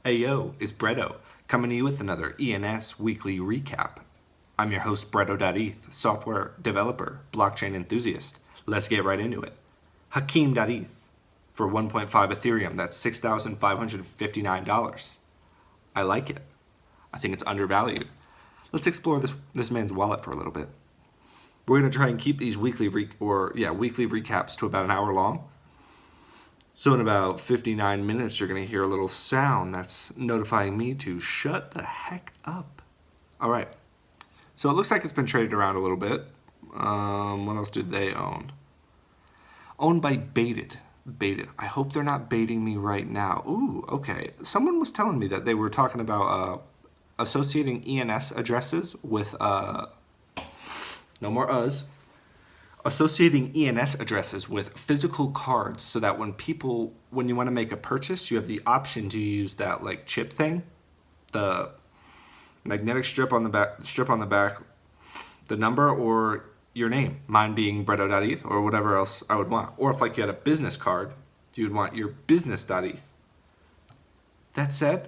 Ayo, it's Bretto, coming to you with another ENS Weekly Recap. I'm your host, Bretto.eth, software developer, blockchain enthusiast. Let's get right into it. Hakeem.eth, for 1.5 Ethereum, that's $6,559. I like it. I think it's undervalued. Let's explore this man's wallet for a little bit. We're going to try and keep these weekly recaps to about an hour long. So in about 59 minutes, you're going to hear a little sound that's notifying me to shut the heck up. All right. So it looks like it's been traded around a little bit. What else did they own? Owned by Baited. I hope they're not baiting me right now. Ooh, okay. Someone was telling me that they were talking about associating ENS addresses with, no more us, associating ENS addresses with physical cards so that when you want to make a purchase, you have the option to use that like chip thing, the magnetic strip on the back, the number or your name, mine being Bretto.eth or whatever else I would want. Or if like you had a business card, you would want your business.eth. That said,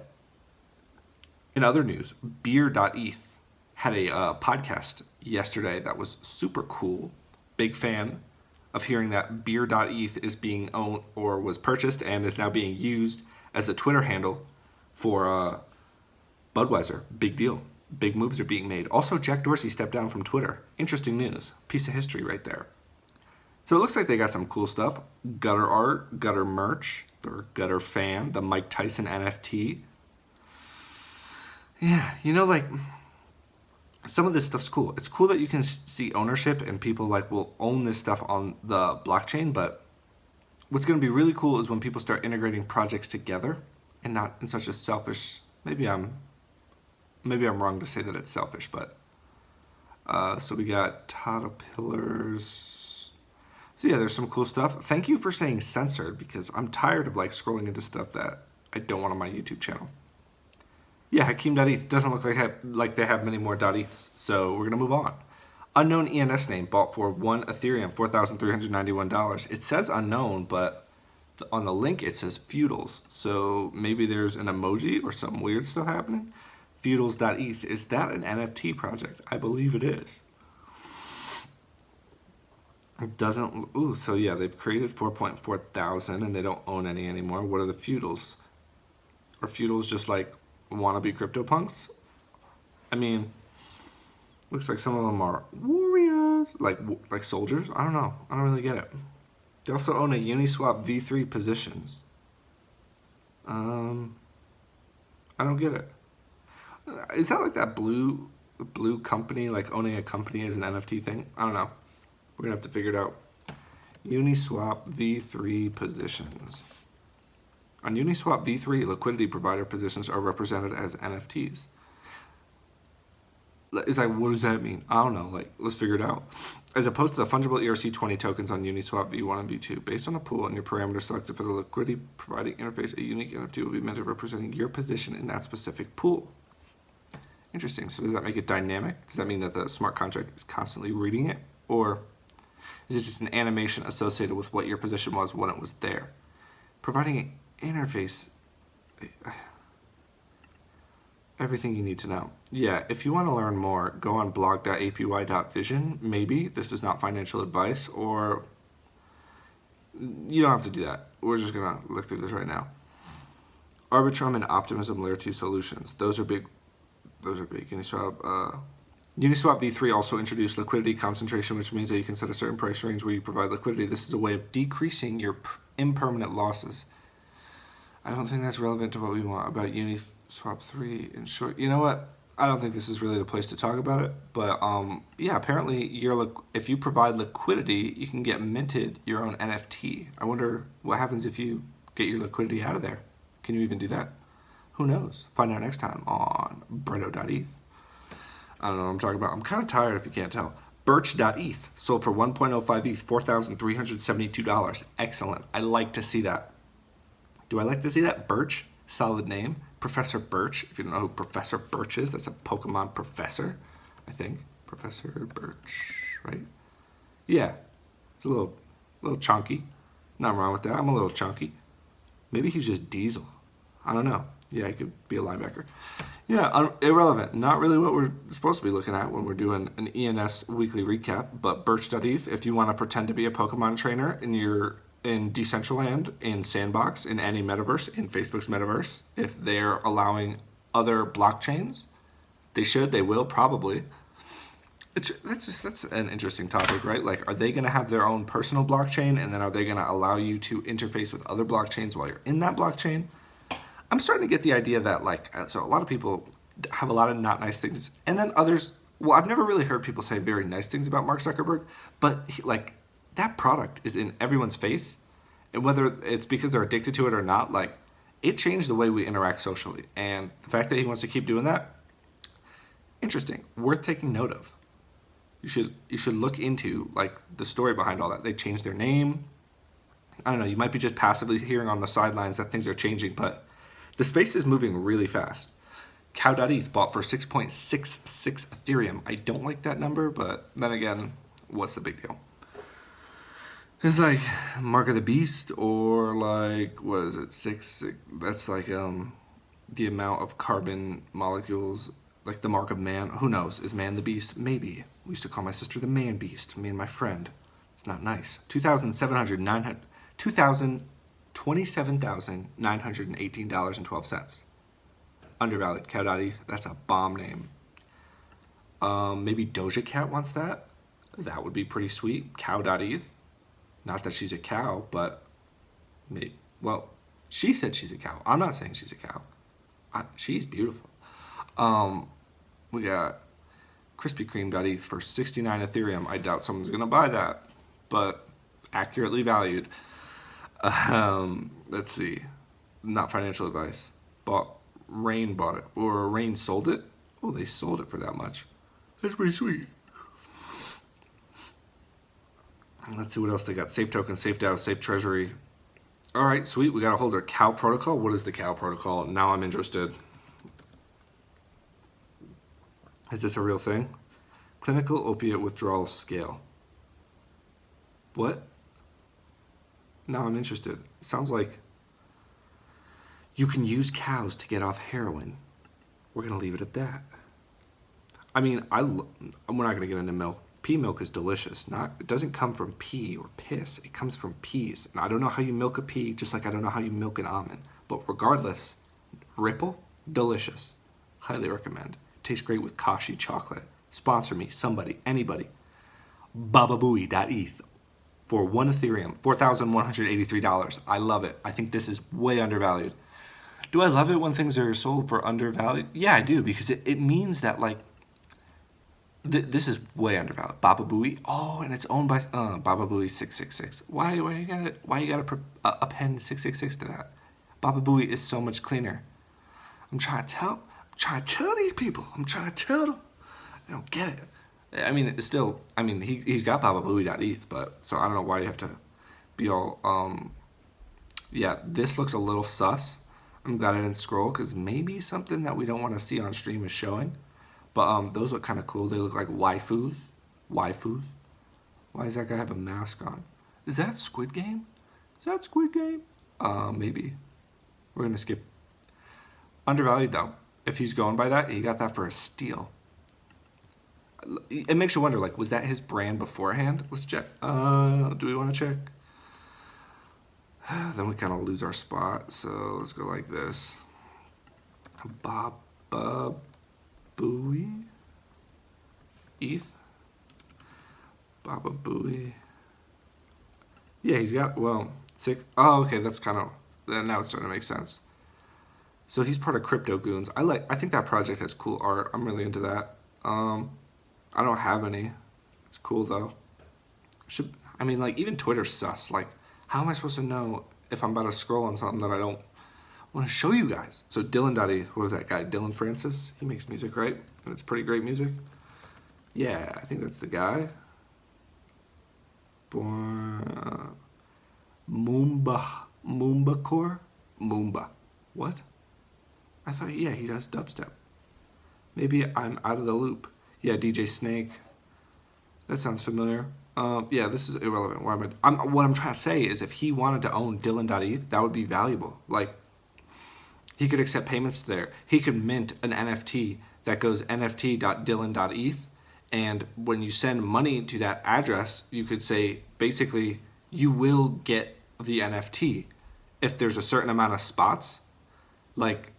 in other news, beer.eth had a podcast yesterday that was super cool. Big fan of hearing that beer.eth is being owned or was purchased and is now being used as the Twitter handle for Budweiser. Big deal. Big moves are being made. Also, Jack Dorsey stepped down from Twitter. Interesting news. Piece of history right there. So it looks like they got some cool stuff. Gutter art, gutter merch, or gutter fan, the Mike Tyson NFT. Yeah, some of this stuff's cool. It's cool that you can see ownership and people will own this stuff on the blockchain, but what's going to be really cool is when people start integrating projects together and not in such a selfish, maybe I'm wrong to say that it's selfish, but so we got Caterpillars. So yeah, there's some cool stuff. Thank you for saying censored because I'm tired of scrolling into stuff that I don't want on my YouTube channel. Yeah, Hakeem.eth doesn't look like they have many more .eths, so we're going to move on. Unknown ENS name bought for 1 Ethereum, $4,391. It says unknown, but on the link it says feudals, so maybe there's an emoji or some weird stuff happening. Feudals.eth, is that an NFT project? I believe it is. It doesn't, so yeah, they've created 4.4 thousand and they don't own any anymore. What are the feudals? Are feudals just wannabe CryptoPunks? I mean, looks like some of them are warriors, like soldiers. I don't know. I don't really get it. They also own a Uniswap V3 positions. I don't get it. Is that that blue company, owning a company as an NFT thing? I don't know. We're gonna have to figure it out. Uniswap V3 positions. On Uniswap V3, liquidity provider positions are represented as NFTs. What does that mean? I don't know. Let's figure it out. As opposed to the fungible ERC20 tokens on Uniswap V1 and V2, based on the pool and your parameters selected for the liquidity providing interface, a unique NFT will be minted representing your position in that specific pool. Interesting. So does that make it dynamic? Does that mean that the smart contract is constantly reading it? Or is it just an animation associated with what your position was when it was there? Providing an interface, everything you need to know. Yeah, if you want to learn more, go on blog.apy.vision. Maybe this is not financial advice, or you don't have to do that. We're just gonna look through this right now. Arbitrum and Optimism Layer 2 solutions. Those are big. Uniswap V3 also introduced liquidity concentration, which means that you can set a certain price range where you provide liquidity. This is a way of decreasing your impermanent losses. I don't think that's relevant to what we want about Uniswap 3 in short. You know what? I don't think this is really the place to talk about it. But yeah, apparently if you provide liquidity, you can get minted your own NFT. I wonder what happens if you get your liquidity out of there. Can you even do that? Who knows? Find out next time on Bretto.eth. I don't know what I'm talking about. I'm kind of tired if you can't tell. Birch.eth sold for 1.05 ETH, $4,372. Excellent. I like to see that. Do I like to see that? Birch, solid name. Professor Birch, if you don't know who Professor Birch is, that's a Pokemon professor, I think. Professor Birch, right? Yeah, it's a little chunky. Nothing wrong with that. I'm a little chunky. Maybe he's just Diesel. I don't know. Yeah, he could be a linebacker. Yeah, irrelevant. Not really what we're supposed to be looking at when we're doing an ENS weekly recap. But beer.eth, if you want to pretend to be a Pokemon trainer and you're in Decentraland, in Sandbox, in any metaverse, in Facebook's metaverse, if they're allowing other blockchains, they should, they will, probably. That's an interesting topic, right? Like, are they going to have their own personal blockchain, and then are they going to allow you to interface with other blockchains while you're in that blockchain? I'm starting to get the idea that, like, so a lot of people have a lot of not nice things, and then others. Well, I've never really heard people say very nice things about Mark Zuckerberg, but like, that product is in everyone's face, and whether it's because they're addicted to it or not, like, it changed the way we interact socially, and the fact that he wants to keep doing that, interesting, worth taking note of. You should look into, like, the story behind all that. They changed their name. I don't know. You might be just passively hearing on the sidelines that things are changing, but the space is moving really fast. Cow.eth bought for 6.66 Ethereum. I don't like that number, but then again, what's the big deal? It's like Mark of the Beast, or like, what is it, six? That's like the amount of carbon molecules, like the mark of man. Who knows? Is man the beast? Maybe. We used to call my sister the man beast, me and my friend. It's not nice. 2,27,918.12. Undervalued. Cow.eth. That's a bomb name. Maybe Doja Cat wants that. That would be pretty sweet. Cow.eth. Not that she's a cow, but maybe. Well, she said she's a cow. I'm not saying she's a cow. She's beautiful. We got Krispy Kreme.eth for 69 Ethereum. I doubt someone's gonna buy that, but accurately valued. Let's see. Not financial advice. Rain bought it, or Rain sold it. Oh, they sold it for that much. That's pretty sweet. Let's see what else they got. Safe token, safe DAO, safe treasury. All right, sweet. We got a holder. Cow protocol. What is the cow protocol? Now I'm interested. Is this a real thing? Clinical opiate withdrawal scale. What? Now I'm interested. Sounds like you can use cows to get off heroin. We're going to leave it at that. I mean, we're not going to get into milk. Pea milk is delicious. It doesn't come from pea or piss. It comes from peas. And I don't know how you milk a pea, just like I don't know how you milk an almond. But regardless, Ripple, delicious. Highly recommend. Tastes great with Kashi chocolate. Sponsor me, somebody, anybody. Bababooey.eth for 1 Ethereum, $4,183. I love it. I think this is way undervalued. Do I love it when things are sold for undervalued? Yeah, I do, because it means that, like, this is way undervalued. Bababooey. Oh, and it's owned by Bababooey 666. Why you gotta append 666 to that? Bababooey is so much cleaner. I'm trying to tell these people. I'm trying to tell them. They don't get it. I mean, it's still. I mean, he's got bababooey.eth, but so I don't know why you have to be all. Yeah, this looks a little sus. I'm glad I didn't scroll, because maybe something that we don't want to see on stream is showing. But those look kind of cool. They look like waifus. Waifus. Why does that guy have a mask on? Is that Squid Game? Maybe. We're gonna skip. Undervalued though. If he's going by that, he got that for a steal. It makes you wonder, like, was that his brand beforehand? Let's check. Do we want to check? Then we kind of lose our spot. So let's go like this. Bababooey. ETH. Bababooey. Yeah, he's got, well, 6. Oh, okay, that's kind of, now it's starting to make sense. So he's part of Crypto Goons. I think that project has cool art. I'm really into that. I don't have any. It's cool though. I mean, like, even Twitter's sus. Like, how am I supposed to know if I'm about to scroll on something that I don't want to show you guys? So Dylan.eth, what is that guy? Dylan Francis? He makes music, right? And it's pretty great music. Yeah, I think that's the guy. Moombacore? Moomba. What? I thought, yeah, he does dubstep. Maybe I'm out of the loop. Yeah, DJ Snake. That sounds familiar. Yeah, this is irrelevant. What I'm trying to say is, if he wanted to own Dylan.eth, that would be valuable. Like, He could accept payments there. He could mint an NFT that goes nft.dylan.eth. And when you send money to that address, you could say, basically, you will get the NFT if there's a certain amount of spots. Like,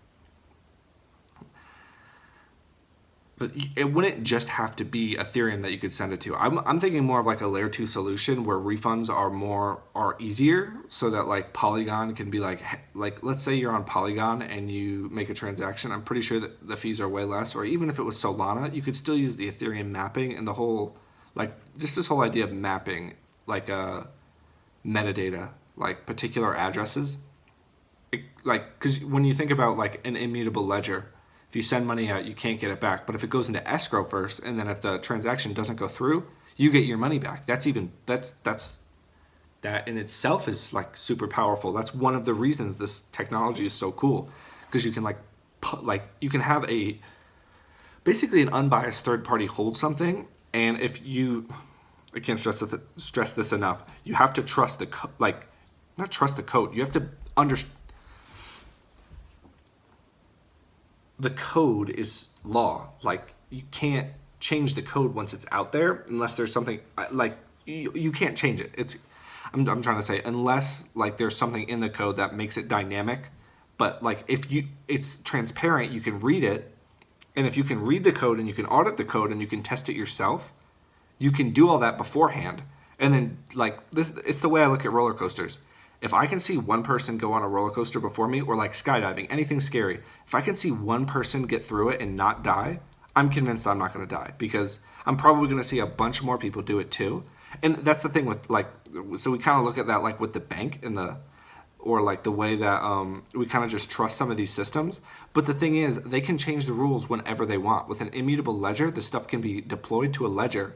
but it wouldn't just have to be Ethereum that you could send it to. I'm thinking more of like a layer 2 solution where refunds are easier, so that like Polygon can be like let's say you're on Polygon and you make a transaction. I'm pretty sure that the fees are way less. Or even if it was Solana, you could still use the Ethereum mapping and the whole, like, just this whole idea of mapping like metadata, like particular addresses. Like, because when you think about like an immutable ledger, if you send money out, you can't get it back. But if it goes into escrow first, and then if the transaction doesn't go through, you get your money back. That's that in itself is like super powerful. That's one of the reasons this technology is so cool, because you can you can have basically an unbiased third party hold something, and if you, I can't stress this enough. You have to trust not trust the code. You have to understand. The code is law. Like, you can't change the code once it's out there unless there's something like you can't change it. I'm trying to say, unless like there's something in the code that makes it dynamic. But like if it's transparent, you can read it, and if you can read the code and you can audit the code and you can test it yourself, you can do all that beforehand. And then like this, it's the way I look at roller coasters. If I can see one person go on a roller coaster before me, or like skydiving, anything scary, if I can see one person get through it and not die, I'm convinced I'm not going to die, because I'm probably going to see a bunch more people do it too. And that's the thing with like, so we kind of look at that like with the bank and or like the way that we kind of just trust some of these systems. But the thing is, they can change the rules whenever they want. With an immutable ledger, the stuff can be deployed to a ledger,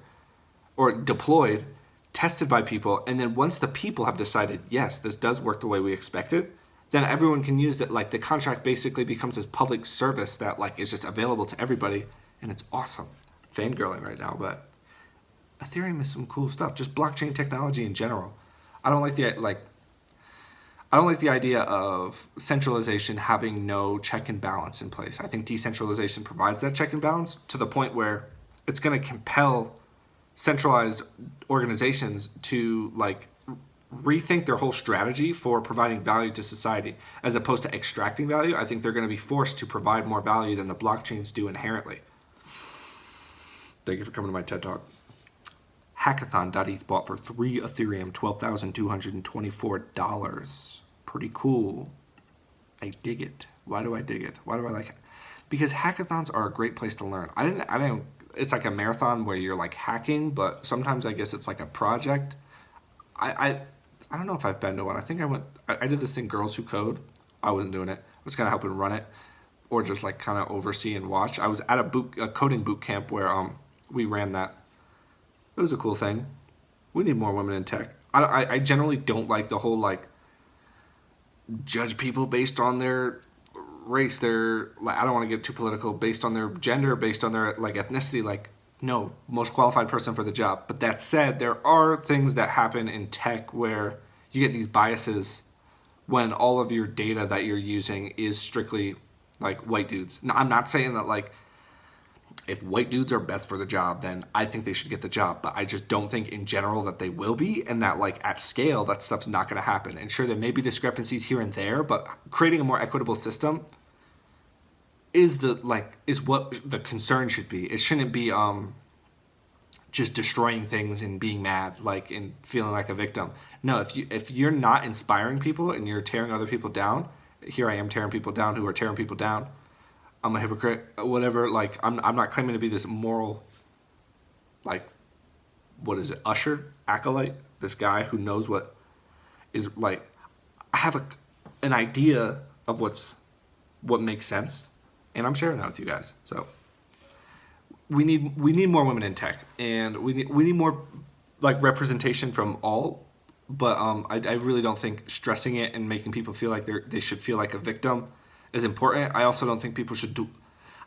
or deployed, tested by people, and then once the people have decided, yes, this does work the way we expected, then everyone can use it. Like, the contract basically becomes this public service that like is just available to everybody, and it's awesome. Fangirling right now, but Ethereum is some cool stuff. Just blockchain technology in general. I don't like the idea of centralization having no check and balance in place. I think decentralization provides that check and balance to the point where it's going to compel centralized organizations to like rethink their whole strategy for providing value to society, as opposed to extracting value. I think they're going to be forced to provide more value than the blockchains do inherently. Thank you for coming to my TED Talk. Hackathon.eth bought for 3 Ethereum, $12,224. Pretty cool. I dig it. Why do I dig it? Why do I like it? Because hackathons are a great place to learn. I didn't. It's like a marathon where you're like hacking, but sometimes I guess it's like a project. I don't know if I've been to one. I think I did this thing, Girls Who Code. I wasn't doing it. I was kind of helping run it, or just like kind of oversee and watch. I was at a coding boot camp where we ran that. It was a cool thing. We need more women in tech. I generally don't like the whole like judge people based on their race, I don't want to get too political, based on their gender, based on their like ethnicity. Like, no, most qualified person for the job. But that said, there are things that happen in tech where you get these biases when all of your data that you're using is strictly like white dudes. Now, I'm not saying that like if white dudes are best for the job, then I think they should get the job. But I just don't think in general that they will be, and that like at scale, that stuff's not going to happen. And sure, there may be discrepancies here and there, but creating a more equitable system is what the concern should be. It shouldn't be just destroying things and being mad, like, and feeling like a victim. No, if you're not inspiring people and you're tearing other people down, here I am tearing people down who are tearing people down. I'm a hypocrite, whatever. Like, I'm not claiming to be this moral, like, what is it, usher, acolyte, this guy who knows what is, like, I have an idea of what makes sense, and I'm sharing that with you guys. So we need more women in tech, and we need more like representation from all. But I really don't think stressing it and making people feel like they should feel like a victim is important. I also don't think people should do.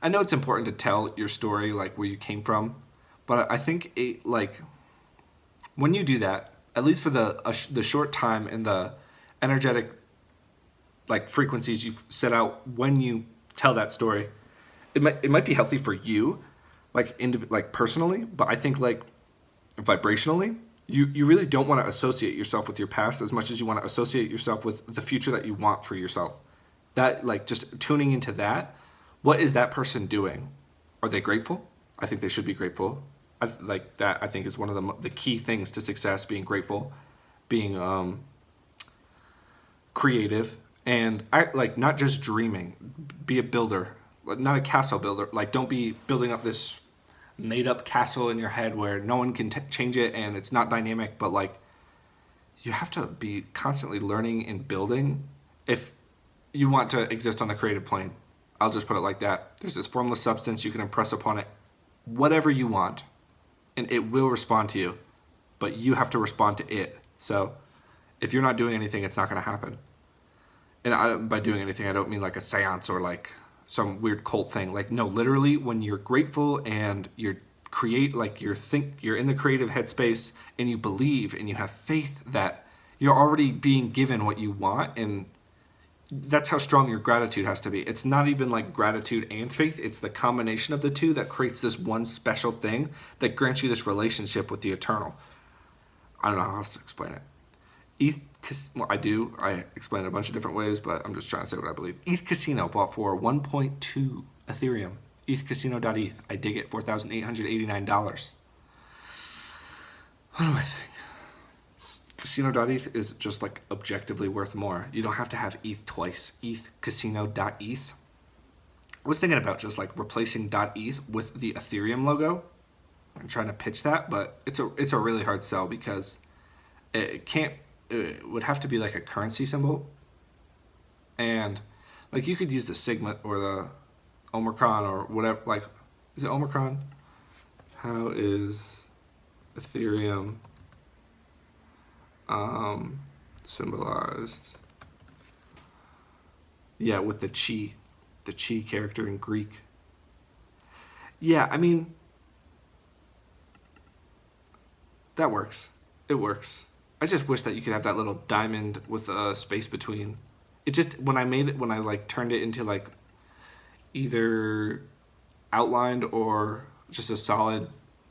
I know it's important to tell your story, like where you came from, but I think when you do that, at least for the short time and the energetic like frequencies you've set out when you tell that story. It might be healthy for you, like personally, but I think like vibrationally, you really don't want to associate yourself with your past as much as you want to associate yourself with the future that you want for yourself. That like just tuning into that, what is that person doing? Are they grateful? I think they should be grateful. Like that, I think is one of the key things to success: being grateful, being creative, and I like not just dreaming. Be a builder, not a castle builder. Like don't be building up this made up castle in your head where no one can change it and it's not dynamic. But like you have to be constantly learning and building if you want to exist on the creative plane. I'll just put it like that. There's this formless substance, you can impress upon it whatever you want, and it will respond to you, but you have to respond to it. So if you're not doing anything, it's not going to happen. And by doing anything, I don't mean like a seance or like some weird cult thing. Like, no, literally, when you're grateful and you're you're in the creative headspace and you believe and you have faith that you're already being given what you want, and that's how strong your gratitude has to be. It's not even like gratitude and faith. It's the combination of the two that creates this one special thing that grants you this relationship with the eternal. I don't know how else to explain it. I explain it a bunch of different ways, but I'm just trying to say what I believe. ETH Casino bought for 1.2 Ethereum. ETHCasino.eth. I dig it. $4,889. What do I think? Casino.eth is just like objectively worth more. You don't have to have ETH twice. ETHCasino.eth. I was thinking about just like replacing .eth with the Ethereum logo. I'm trying to pitch that, but it's a really hard sell because it would have to be like a currency symbol. And like you could use the Sigma or the Omicron or whatever. Like, is it Omicron? How is Ethereum symbolized? Yeah, with the chi character in Greek. Yeah, I mean, that works. It works. I just wish that you could have that little diamond with a space between. It just, when I like turned it into like either outlined or just a solid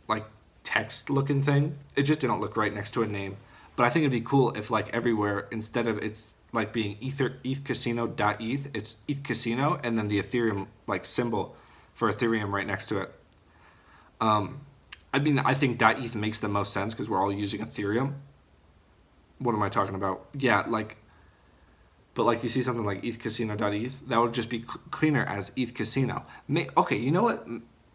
like text looking thing, it just didn't look right next to a name. But I think it'd be cool if like everywhere, instead of it's like being ETHCasino.eth, it's ETH Casino and then the Ethereum like symbol for Ethereum right next to it. I mean, I think .eth makes the most sense because we're all using Ethereum. What am I talking about? Yeah, like, but like you see something like ETHCasino.eth, that would just be cleaner as ETH Casino. Okay, you know what?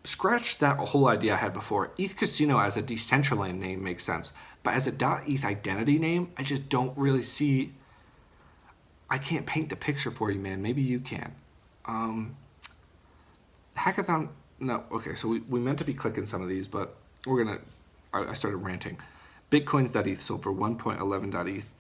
Scratch that whole idea I had before. ETH Casino as a Decentraland name makes sense, but as a .eth identity name, I just don't really see. I can't paint the picture for you, man. Maybe you can. Hackathon. No, okay. So we meant to be clicking some of these, but we're gonna. I started ranting. Bitcoins.eth sold for 1.11.eth.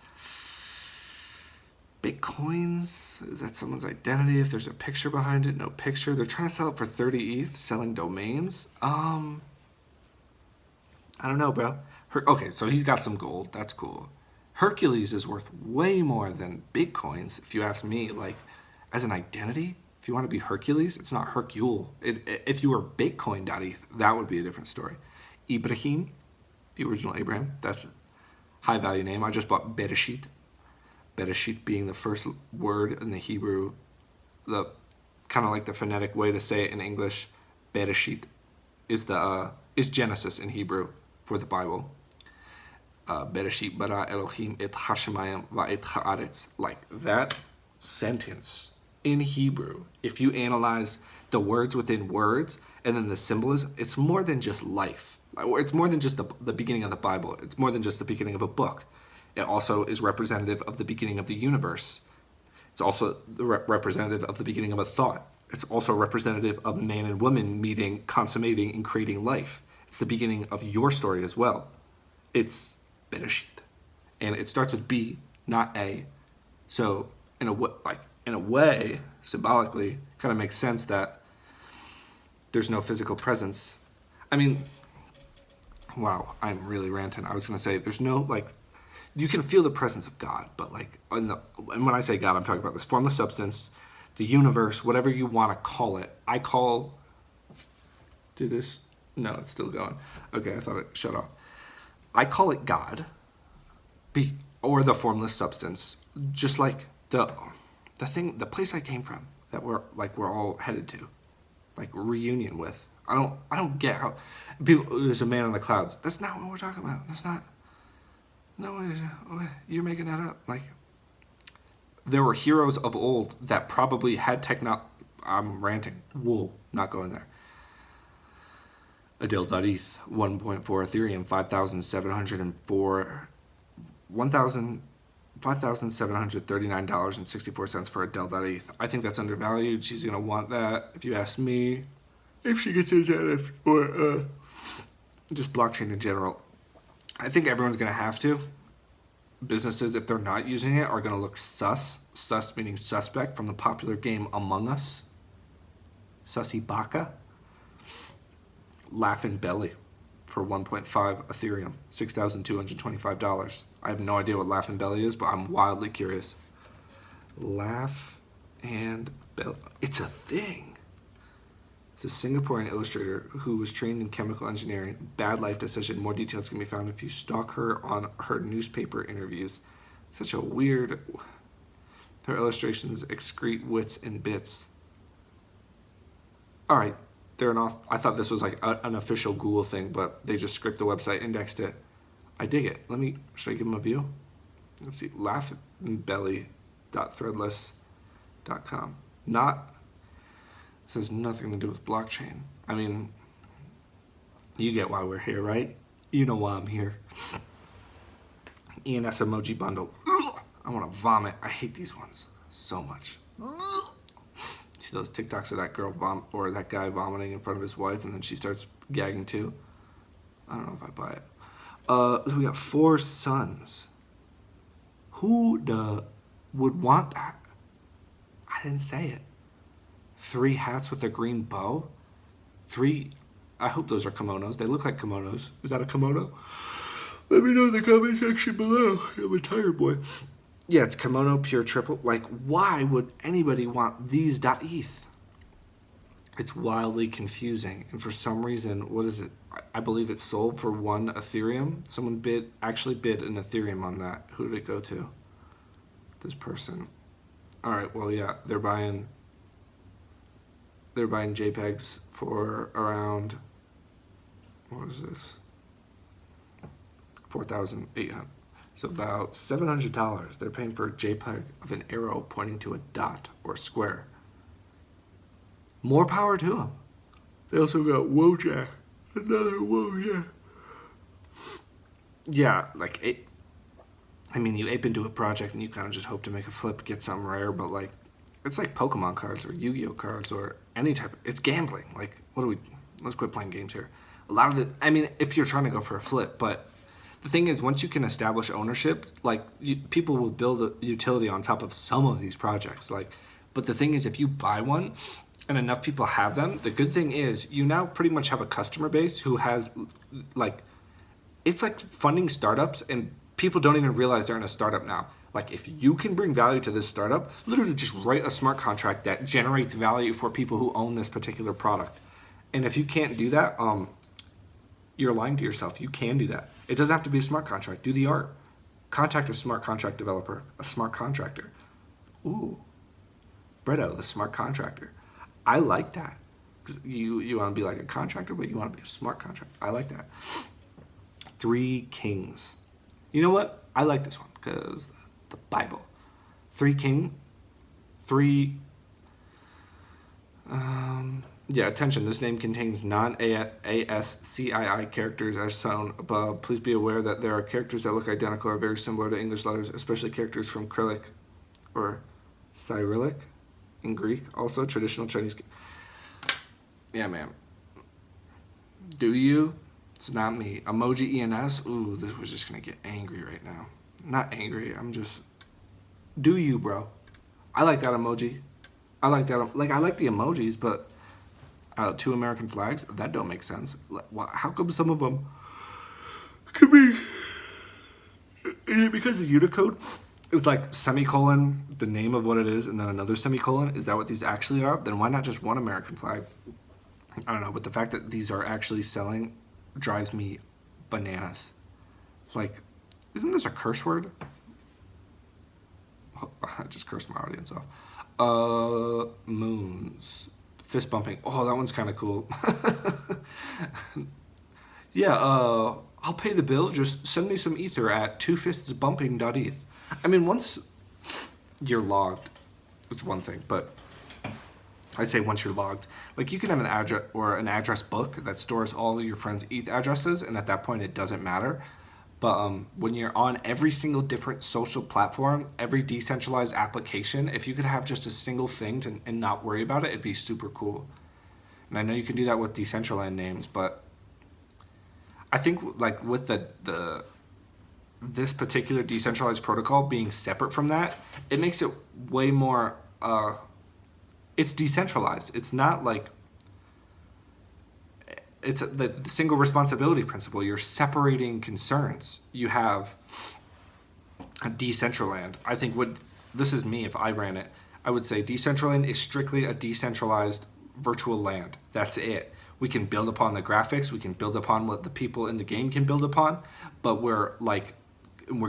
Bitcoins, is that someone's identity? If there's a picture behind it, no picture. They're trying to sell it for 30 ETH, selling domains. I don't know, bro. Okay, so he's got some gold. That's cool. Hercules is worth way more than Bitcoins, if you ask me. Like, as an identity, if you want to be Hercules, it's not Hercule. If you were Bitcoin.eth, that would be a different story. Ibrahim, the original Abraham, that's a high value name. I just bought Bereshit. Bereshit being the first word in the Hebrew, the kind of like the phonetic way to say it in English. Bereshit is Genesis in Hebrew for the Bible. Bereshit bara Elohim et hashemayim va'et haaretz. Like that sentence in Hebrew, if you analyze the words within words and then the symbolism, it's more than just life. It's more than just the beginning of the Bible. It's more than just the beginning of a book. It also is representative of the beginning of the universe. It's also the representative of the beginning of a thought. It's also representative of man and woman meeting, consummating, and creating life. It's the beginning of your story as well. It's Bereshit. And it starts with B, not A. So in a way, symbolically, kind of makes sense that there's no physical presence. I mean, wow, I'm really ranting. I was going to say there's no, like, you can feel the presence of God, but like, and when I say God, I'm talking about this formless substance, the universe, whatever you want to call it. I call, do this? No, it's still going. Okay, I thought it shut off. I call it God, or the formless substance, just like the place I came from, that we're all headed to, like reunion with. I don't get how people. There's a man in the clouds. That's not what we're talking about. That's not. No, you're making that up. Like, there were heroes of old that probably had I'm ranting. Whoa, not going there. Adele.eth, 1.4 Ethereum, 5,704, $5,739.64 for Adele.eth. I think that's undervalued. She's going to want that, if you ask me, if she gets into it, or just blockchain in general. I think everyone's going to have to. Businesses, if they're not using it, are going to look sus. Sus meaning suspect, from the popular game Among Us. Sussy Baka. Laughing Belly for 1.5 Ethereum, $6,225. I have no idea what Laughing Belly is, but I'm wildly curious. Laugh and Belly. It's a thing. It's a Singaporean illustrator who was trained in chemical engineering. Bad life decision. More details can be found if you stalk her on her newspaper interviews. Such a weird... Her illustrations excrete wits and bits. All right. I thought this was like an official Google thing, but they just scraped the website, indexed it. I dig it. Should I give them a view? Let's see. Laughbelly.threadless.com. This has nothing to do with blockchain. I mean, you get why we're here, right? You know why I'm here. ENS emoji bundle. I want to vomit. I hate these ones so much. See those TikToks of that girl or that guy vomiting in front of his wife, and then she starts gagging too? I don't know if I buy it. So we got 4 sons. Who would want that? I didn't say it. 3 hats with a green bow. 3. I hope those are kimonos. They look like kimonos. Is that a kimono? Let me know in the comment section below. I'm a tired boy. Yeah, it's kimono pure triple. Like, why would anybody want these .eth? It's wildly confusing. And for some reason, what is it? I believe it sold for 1 Ethereum. Someone actually bid an Ethereum on that. Who did it go to? This person. All right, well, yeah, they're buying JPEGs for around, what is this? 4,800. So about $700. They're paying for a JPEG of an arrow pointing to a dot or a square. More power to them. They also got Wojak. Another Wojak. Yeah, like you ape into a project and you kind of just hope to make a flip, get something rare, but like, it's like Pokemon cards or Yu-Gi-Oh cards or any type it's gambling. Like, let's quit playing games here. A lot of if you're trying to go for a flip, but the thing is, once you can establish ownership, like, people will build a utility on top of some of these projects. Like, but the thing is, if you buy one and enough people have them, the good thing is you now pretty much have a customer base who has, like, it's like funding startups, and people don't even realize they're in a startup now. Like, if you can bring value to this startup, literally just write a smart contract that generates value for people who own this particular product. And if you can't do that, you're lying to yourself. You can do that. It doesn't have to be a smart contract. Do the art. Contact a smart contract developer, a smart contractor. Ooh, Bretto, the smart contractor. I like that. You want to be like a contractor, but you want to be a smart contractor. I like that. 3 Kings. You know what? I like this one because the Bible. 3 King. 3... Yeah, attention, this name contains non-ASCII characters as shown above. Please be aware that there are characters that look identical or very similar to English letters, especially characters from Cyrillic or Cyrillic in Greek. Also, traditional Chinese. Yeah, man. Do you? It's not me. Emoji ENS? Ooh, this was just going to get angry right now. Not angry, I'm just... Do you, bro? I like that emoji. I like that. Like, I like the emojis, but... 2 American flags? That don't make sense. How come some of them could be Because the Unicode is like semicolon, the name of what it is, and then another semicolon. Is that what these actually are? Then why not just one American flag? I don't know, but the fact that these are actually selling drives me bananas. Like, isn't this a curse word? Oh, I just cursed my audience off. Moons. Fist bumping. Oh, that one's kind of cool. Yeah, I'll pay the bill. Just send me some ether at twofistsbumping.eth. I mean, once you're logged, it's one thing, but I say once you're logged, like you can have an address or an address book that stores all of your friends' ETH addresses, and at that point it doesn't matter. But when you're on every single different social platform, every decentralized application, if you could have just a single thing and not worry about it, it'd be super cool. And I know you can do that with Decentraland names, but I think like with the this particular decentralized protocol being separate from that, it makes it way more. It's decentralized. It's not like it's the single responsibility principle. You're separating concerns. You have a Decentraland. I think this is me if I ran it. I would say Decentraland is strictly a decentralized virtual land. That's it. We can build upon the graphics. We can build upon what the people in the game can build upon, but we're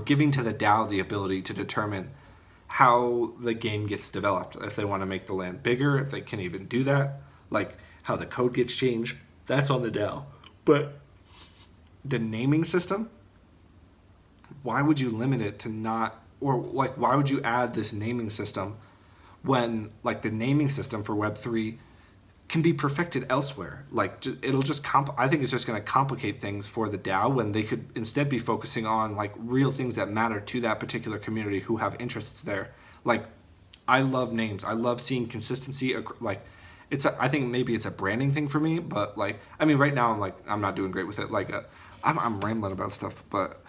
giving to the DAO the ability to determine how the game gets developed. If they want to make the land bigger, if they can even do that, like how the code gets changed, that's on the DAO. But the naming system, why would you limit it to not, or like why would you add this naming system when like the naming system for Web3 can be perfected elsewhere? Like it'll just I think it's just going to complicate things for the DAO when they could instead be focusing on like real things that matter to that particular community who have interests there. Like I love names. I love seeing consistency. Like I think maybe it's a branding thing for me, but like I mean right now I'm not doing great with it. Like I'm rambling about stuff, but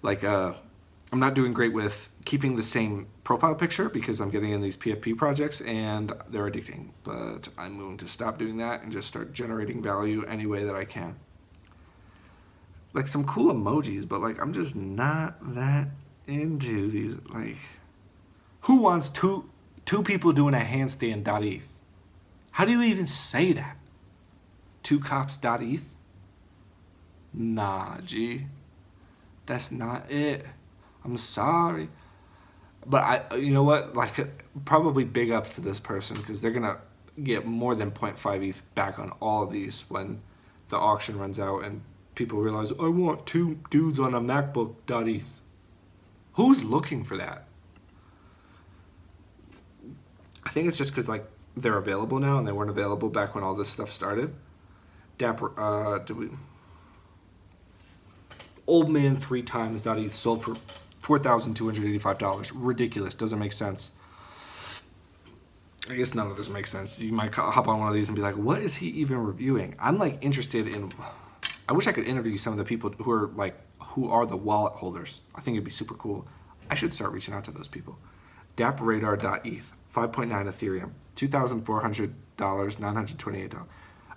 like I'm not doing great with keeping the same profile picture because I'm getting in these PFP projects and they're addicting. But I'm going to stop doing that and just start generating value any way that I can. Like some cool emojis, but like I'm just not that into these. Like, who wants two people doing a handstand.eth? How do you even say that? Two cops.eth? Nah, G. That's not it. I'm sorry. But you know what? Like, probably big ups to this person because they're going to get more than 0.5 ETH back on all of these when the auction runs out and people realize, I want two dudes on a MacBook.eth. Who's looking for that? I think it's just because, like, they're available now and they weren't available back when all this stuff started. Old man 3 times.eth sold for $4,285. Ridiculous. Doesn't make sense. I guess none of this makes sense. You might hop on one of these and be like, what is he even reviewing? I'm like interested in, I wish I could interview some of the people who are the wallet holders. I think it'd be super cool. I should start reaching out to those people. dapradar.eth, 5.9 Ethereum, $2,400, $928.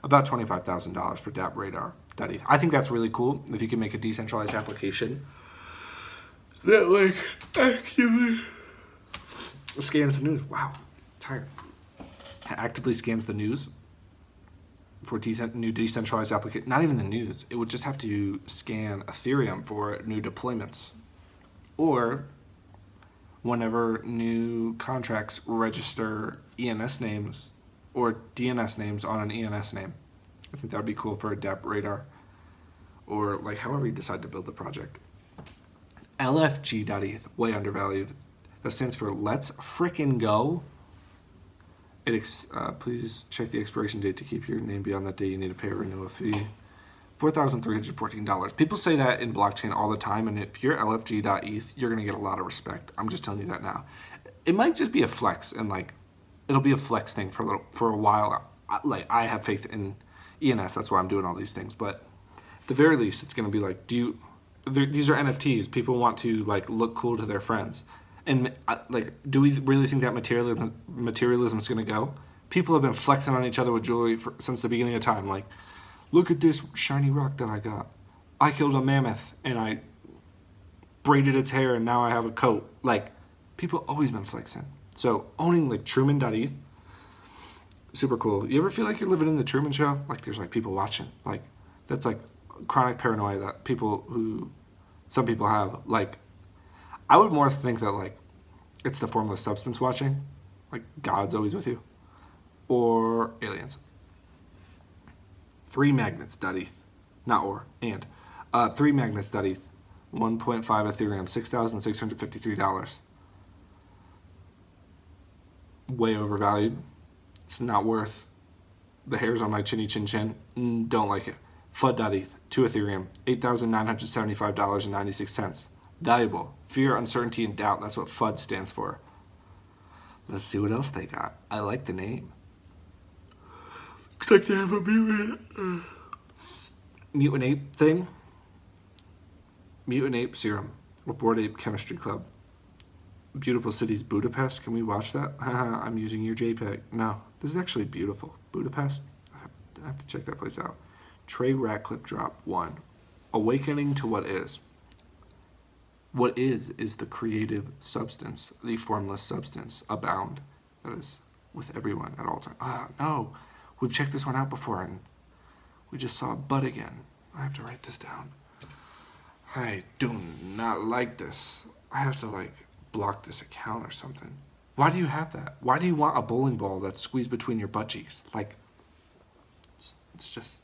About $25,000 for dapradar.eth. I think that's really cool if you can make a decentralized application that like actually scans the news. Wow, tired. Actively scans the news for new decentralized application. Not even the news. It would just have to scan Ethereum for new deployments, or whenever new contracts register ENS names or DNS names on an ENS name. I think that would be cool for a dapradar, or like however you decide to build the project. LFG.eth, way undervalued. That stands for Let's Frickin' Go. Please check the expiration date to keep your name beyond that date. You need to pay a renewal fee. $4,314. People say that in blockchain all the time, and if you're LFG.eth, you're going to get a lot of respect. I'm just telling you that now. It might just be a flex, and like it'll be a flex thing for a while. I have faith in ENS. That's why I'm doing all these things. But at the very least, it's going to be like, these are NFTs. People want to like look cool to their friends, and like, do we really think that materialism is going to go? People have been flexing on each other with jewelry since the beginning of time. Like, look at this shiny rock that I got. I killed a mammoth, and braided its hair and now I have a coat. Like, people always been flexing. So owning like Truman.eth, super cool. You ever feel like you're living in the Truman Show? Like there's like people watching. Like that's like chronic paranoia that some people have. Like I would more think that like it's the formless substance watching, like God's always with you, or aliens. 3magnets.eth, not or, and. 3magnets.eth, 1.5 Ethereum, $6,653. Way overvalued. It's not worth the hairs on my chinny chin chin. Don't like it. FUD.eth, 2 Ethereum, $8,975.96. Valuable. Fear, uncertainty, and doubt. That's what FUD stands for. Let's see what else they got. I like the name. Looks like they have a mutant ape thing. Mutant ape serum. Or Bored Ape Chemistry Club. Beautiful cities, Budapest. Can we watch that? I'm using your JPEG. No, this is actually beautiful. Budapest. I have to check that place out. Trey Ratcliffe drop 1. Awakening to what is. What is the creative substance, the formless substance, abound. That is with everyone at all times. No, we've checked this one out before and we just saw a butt again. I have to write this down. I do not like this. I have to like block this account or something. Why do you have that? Why do you want a bowling ball that's squeezed between your butt cheeks? Like, it's just...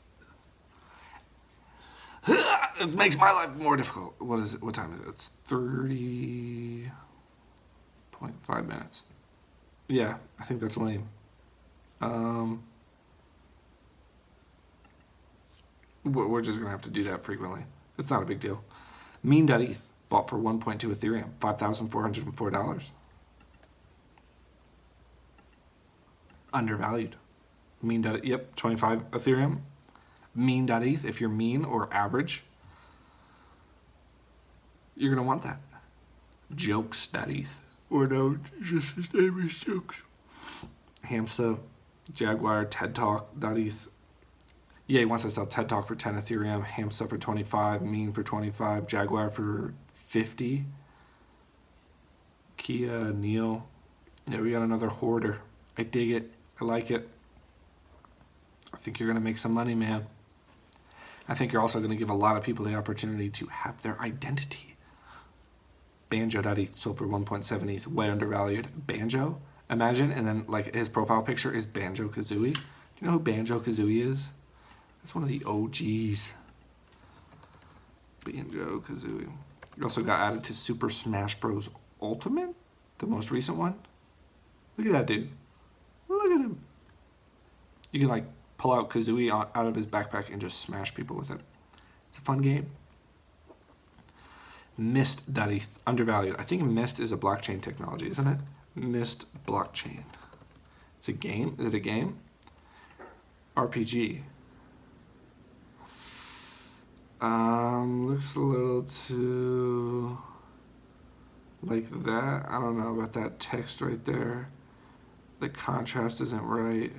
It makes my life more difficult. What is it? What time is it? It's 30.5 minutes. Yeah, I think that's lame. We're just going to have to do that frequently. It's not a big deal. Mean.eth, bought for 1.2 Ethereum, $5,404. Undervalued. Mean.eth, yep, 25 Ethereum. Mean.eth, if you're mean or average, you're going to want that. Jokes.eth, or no, just his name is Jokes. Hamsa, Jaguar, TED Talk.eth. Yeah, he wants to sell TED Talk for 10 Ethereum, Hamsa for 25, Mean for 25, Jaguar for 50. Kia, Neil. Yeah, we got another hoarder. I dig it. I like it. I think you're going to make some money, man. I think you're also going to give a lot of people the opportunity to have their identity. Banjo.eth sold for 1.7 ETH, way undervalued. Banjo? Imagine, and then like his profile picture is Banjo-Kazooie. Do you know who Banjo-Kazooie is? That's one of the OGs. Banjo-Kazooie. He also got added to Super Smash Bros. Ultimate, the most recent one. Look at that dude. Look at him. You can like pull out Kazooie out of his backpack and just smash people with it. It's a fun game. Mist.eth, undervalued. I think Mist is a blockchain technology, isn't it? Mist blockchain. It's a game. Is it a game? RPG. Looks a little too like that. I don't know about that text right there. The contrast isn't right.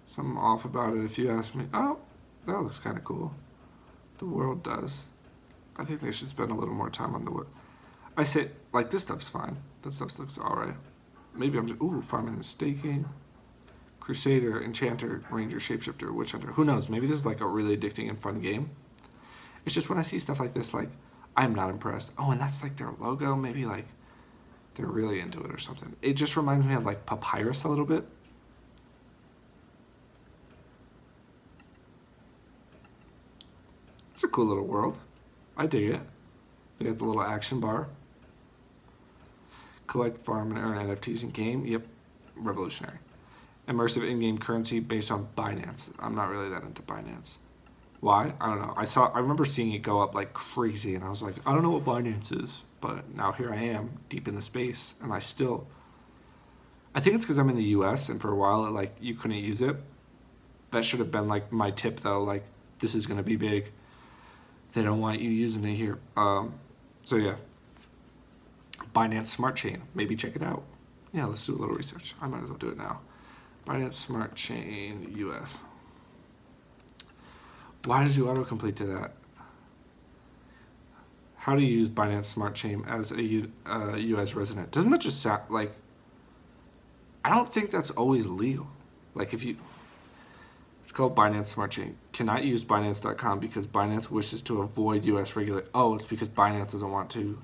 Something off about it if you ask me. Oh, that looks kind of cool. The world does. I think they should spend a little more time on the world. I say, like, this stuff's fine. This stuff looks alright. Maybe I'm just, farming and staking. Crusader, Enchanter, Ranger, Shapeshifter, Witch Hunter. Who knows? Maybe this is like a really addicting and fun game. It's just when I see stuff like this, like, I'm not impressed. Oh, and that's like their logo. Maybe like they're really into it or something. It just reminds me of like Papyrus a little bit. It's a cool little world. I dig it. They got the little action bar. Collect, farm, and earn NFTs in game. Yep, revolutionary. Immersive in-game currency based on Binance. I'm not really that into Binance. Why? I don't know. I remember seeing it go up like crazy, and I was like, I don't know what Binance is, but now here I am, deep in the space, and I think it's because I'm in the U.S. and for a while, like you couldn't use it. That should have been like my tip, though. Like this is gonna be big. They don't want you using it here. So yeah. Binance Smart Chain. Maybe check it out. Yeah, let's do a little research. I might as well do it now. Binance Smart Chain UF. Why did you autocomplete to that? How to use Binance Smart Chain as a U.S. resident. Doesn't that just sound like... I don't think that's always legal. Like if you... It's called Binance Smart Chain. Cannot use Binance.com because Binance wishes to avoid U.S. regulation. Oh, it's because Binance doesn't want to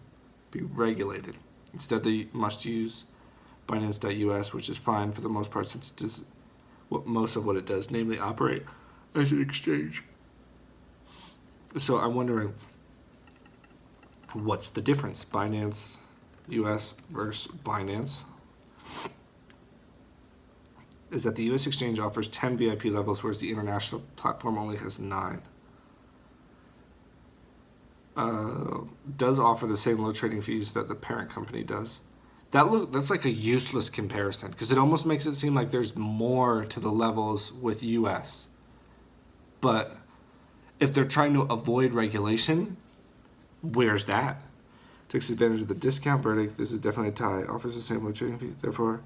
be regulated. Instead, they must use Binance.us, which is fine for the most part since it does most of what it does, namely operate as an exchange. So I'm wondering, what's the difference? Binance US versus Binance is that the US exchange offers 10 VIP levels, whereas the international platform only has 9. Does offer the same low trading fees that the parent company does. That's like a useless comparison because it almost makes it seem like there's more to the levels with US. But if they're trying to avoid regulation, where's that? Takes advantage of the discount verdict. This is definitely a tie. Offers the same low trading fee. Therefore,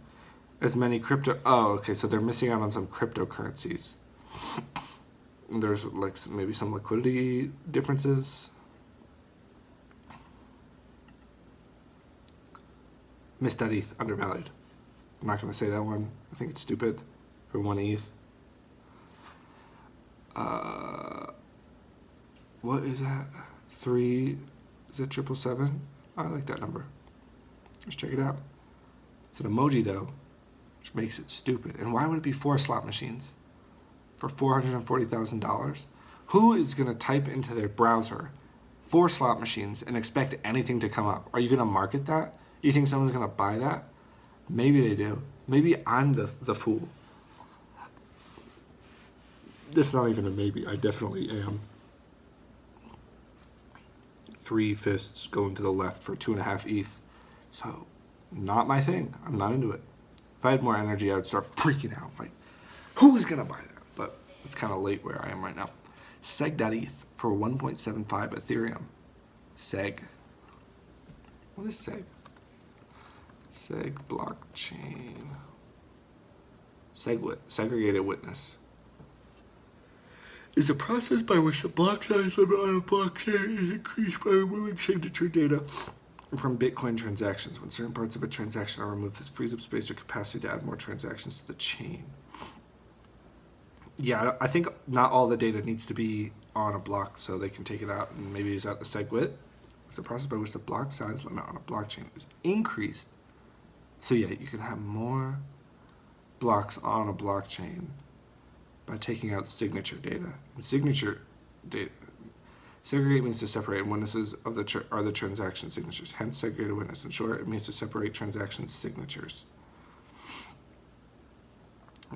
as many crypto... Oh, okay, so they're missing out on some cryptocurrencies. There's like maybe some liquidity differences. Beer.eth, undervalued. I'm not going to say that one. I think it's stupid for 1 ETH. What is that? 3, is it 777? I like that number. Let's check it out. It's an emoji though, which makes it stupid. And why would it be 4 slot machines for $440,000? Who is going to type into their browser 4 slot machines and expect anything to come up? Are you going to market that? You think someone's going to buy that? Maybe they do. Maybe I'm the fool. This is not even a maybe. I definitely am. 3 fists going to the left for 2.5 ETH. So, not my thing. I'm not into it. If I had more energy, I would start freaking out. Like, who is going to buy that? But it's kind of late where I am right now. Seg.eth for 1.75 Ethereum. Seg. What is Seg? Seg blockchain. Segregated witness is a process by which the block size limit on a blockchain is increased by removing signature data from Bitcoin transactions. When certain parts of a transaction are removed, this frees up space or capacity to add more transactions to the chain. Yeah, I think not all the data needs to be on a block, so they can take it out and maybe use that the SegWit. It's a process by which the block size limit on a blockchain is increased. So yeah, you can have more blocks on a blockchain by taking out signature data. And signature data, segregate means to separate, and witnesses of are the transaction signatures. Hence, segregated witness. In short, it means to separate transaction signatures.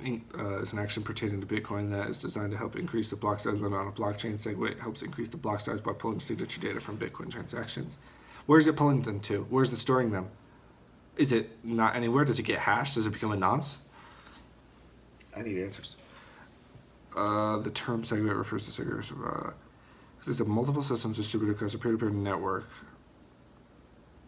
Is an action pertaining to Bitcoin that is designed to help increase the block size limit on a blockchain. SegWit helps increase the block size by pulling signature data from Bitcoin transactions. Where is it pulling them to? Where is it storing them? Is it not anywhere? Does it get hashed? Does it become a nonce? I need answers. The term SegWit refers to segregation. Consists of multiple systems distributed across a peer-to-peer network.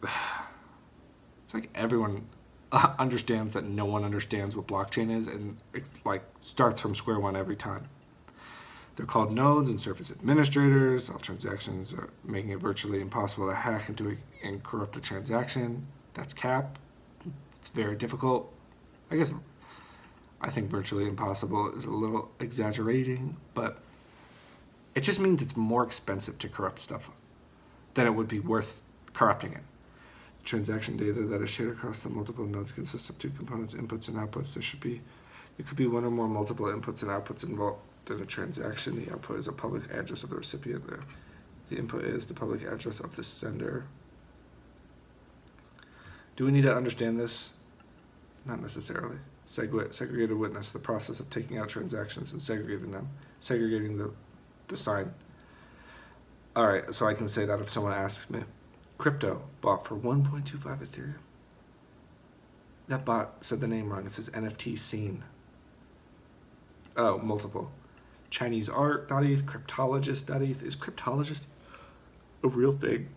It's like everyone understands that no one understands what blockchain is, and it's like starts from square one every time. They're called nodes and serve as administrators. All transactions are making it virtually impossible to hack into and corrupt a transaction. That's cap. It's very difficult. I think virtually impossible is a little exaggerating, but it just means it's more expensive to corrupt stuff than it would be worth corrupting it. Transaction data that is shared across the multiple nodes consists of 2 components, inputs and outputs. There could be one or more multiple inputs and outputs involved in a transaction. The output is a public address of the recipient. The input is the public address of the sender. Do we need to understand this? Not necessarily. Segregated witness, the process of taking out transactions and segregating them. Segregating the sign. Alright, so I can say that if someone asks me. Crypto bought for 1.25 Ethereum. That bot said the name wrong. It says NFT scene. Oh, multiple. Chinese art.eth, cryptologist.eth. Is cryptologist a real thing?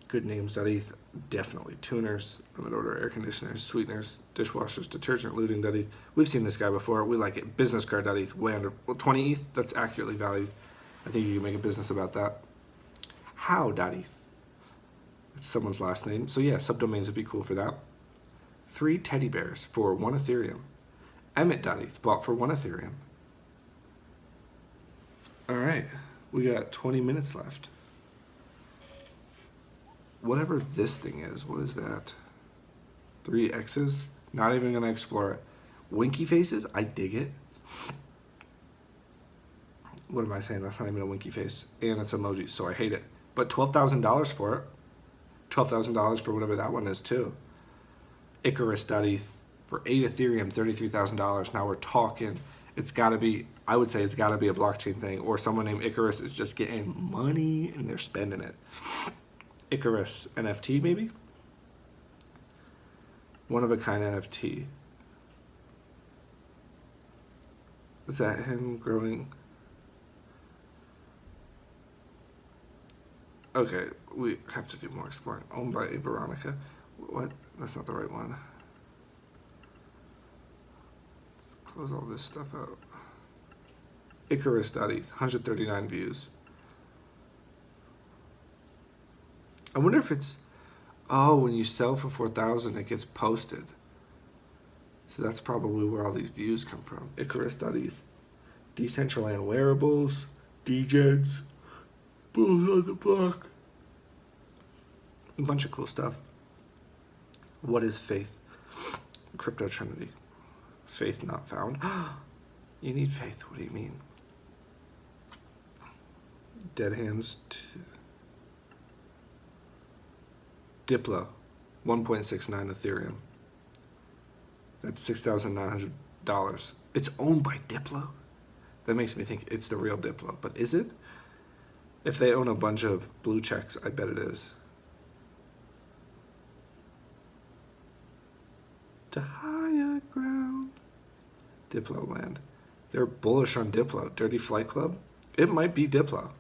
Good names.eth, definitely. Tuners, limit order air conditioners, sweeteners, dishwashers, detergent, looting.eth. We've seen this guy before. We like it. Business card.eth, way under. Well, 20 ETH, that's accurately valued. I think you can make a business about that. How.eth. It's someone's last name. So yeah, subdomains would be cool for that. 3 teddy bears for 1 Ethereum. Emmet.eth, bought for 1 Ethereum. All right, we got 20 minutes left. Whatever this thing is, what is that? 3 X's? Not even gonna explore it. Winky faces? I dig it. What am I saying? That's not even a winky face. And it's emojis, so I hate it. But $12,000 for it. $12,000 for whatever that one is, too. Icarus.eth for 8 Ethereum, $33,000. Now we're talking. It's got to be, I would say it's got to be a blockchain thing, or someone named Icarus is just getting money and they're spending it. Icarus NFT, maybe? One of a kind NFT. Is that him growing? Okay, we have to do more exploring. Owned by Veronica. What? That's not the right one. Let's close all this stuff out. Icarus.eth, 139 views. I wonder if it's, oh, when you sell for 4,000, it gets posted. So that's probably where all these views come from. Icarus.eth. Decentraland wearables, DJs, bulls on the block. A bunch of cool stuff. What is faith? Crypto Trinity. Faith not found. You need faith. What do you mean? Dead hands. Diplo. 1.69 Ethereum. That's $6,900. It's owned by Diplo? That makes me think it's the real Diplo. But is it? If they own a bunch of blue checks, I bet it is. To higher ground. Diplo land. They're bullish on Diplo. Dirty Flight Club? It might be Diplo.